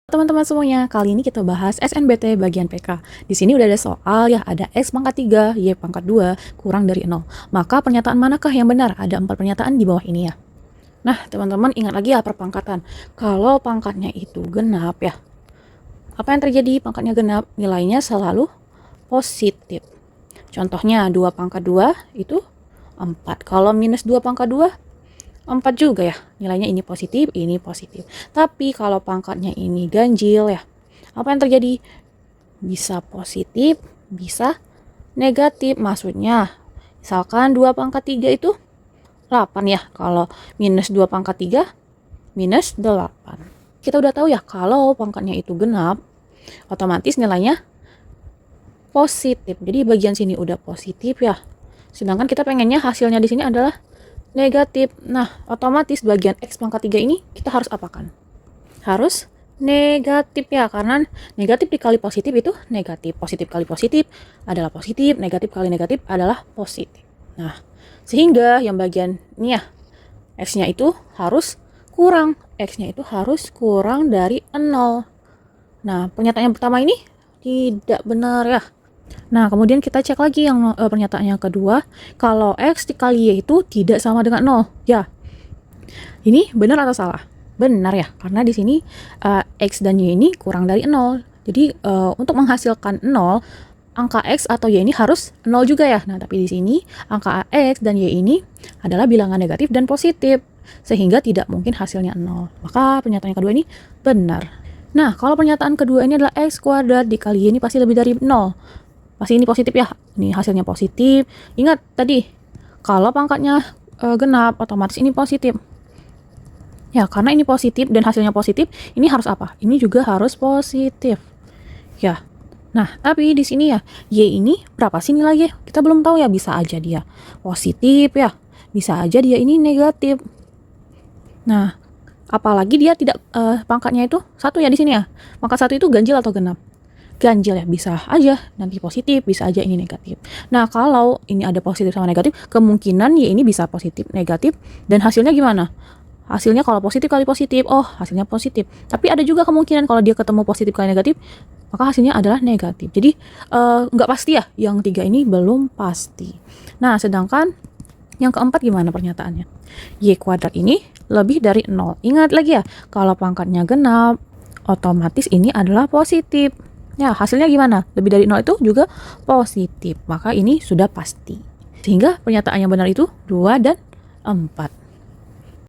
Teman-teman semuanya, kali ini kita bahas SNBT bagian PK. Di sini udah ada soal ya, ada X pangkat 3, Y pangkat 2, kurang dari 0. Maka pernyataan manakah yang benar? Ada 4 pernyataan di bawah ini ya. Nah, teman-teman ingat lagi ya perpangkatan. Kalau pangkatnya itu genap ya, apa yang terjadi? Pangkatnya genap, nilainya selalu positif. Contohnya 2 pangkat 2 itu 4. Kalau minus 2 pangkat 2, 4 juga ya, nilainya ini positif, ini positif. Tapi kalau pangkatnya ini ganjil ya, apa yang terjadi? Bisa positif, bisa negatif. Maksudnya, misalkan 2 pangkat 3 itu 8 ya. Kalau minus 2 pangkat 3, minus 8. Kita udah tahu ya, kalau pangkatnya itu genap, otomatis nilainya positif. Jadi bagian sini udah positif ya. Sedangkan kita pengennya hasilnya di sini adalah negatif. Nah, otomatis bagian X pangkat 3 ini kita harus apakan? Harus negatif ya, karena negatif dikali positif itu negatif. Positif kali positif adalah positif, negatif kali negatif adalah positif. Nah, sehingga yang bagian ini ya, X-nya itu harus kurang. X-nya itu harus kurang dari 0. Nah, pernyataan yang pertama ini tidak benar ya. Nah, kemudian kita cek lagi yang pernyataan yang kedua, kalau X dikali Y itu tidak sama dengan 0. Ya, ini benar atau salah? Benar ya, karena di sini X dan Y ini kurang dari 0. Jadi, untuk menghasilkan 0, angka X atau Y ini harus 0 juga ya. Nah, tapi di sini angka X dan Y ini adalah bilangan negatif dan positif, sehingga tidak mungkin hasilnya 0. Maka pernyataan yang kedua ini benar. Nah, kalau pernyataan kedua ini adalah X kuadrat dikali Y ini pasti lebih dari 0. Pasti ini positif ya, ini hasilnya positif. Ingat tadi, kalau pangkatnya genap, otomatis ini positif. Ya, karena ini positif dan hasilnya positif, ini harus apa? Ini juga harus positif. Ya, nah tapi di sini ya, Y ini berapa sih nilainya? Kita belum tahu ya, bisa aja dia positif ya, bisa aja dia ini negatif. Nah, apalagi dia tidak, pangkatnya itu 1 ya di sini ya. Pangkat 1 itu ganjil atau genap? Ganjil ya, bisa aja nanti positif, bisa aja ini negatif. Nah, kalau ini ada positif sama negatif, kemungkinan Y ini bisa positif, negatif, dan hasilnya gimana? Hasilnya kalau positif kali positif, oh hasilnya positif. Tapi ada juga kemungkinan kalau dia ketemu positif kali negatif, maka hasilnya adalah negatif. Jadi nggak pasti ya, yang 3 ini belum pasti. Nah, sedangkan yang keempat gimana pernyataannya? Y kuadrat ini lebih dari 0. Ingat lagi ya, kalau pangkatnya genap, otomatis ini adalah positif. Ya, hasilnya gimana? Lebih dari 0 itu juga positif. Maka ini sudah pasti. Sehingga pernyataan yang benar itu 2 dan 4.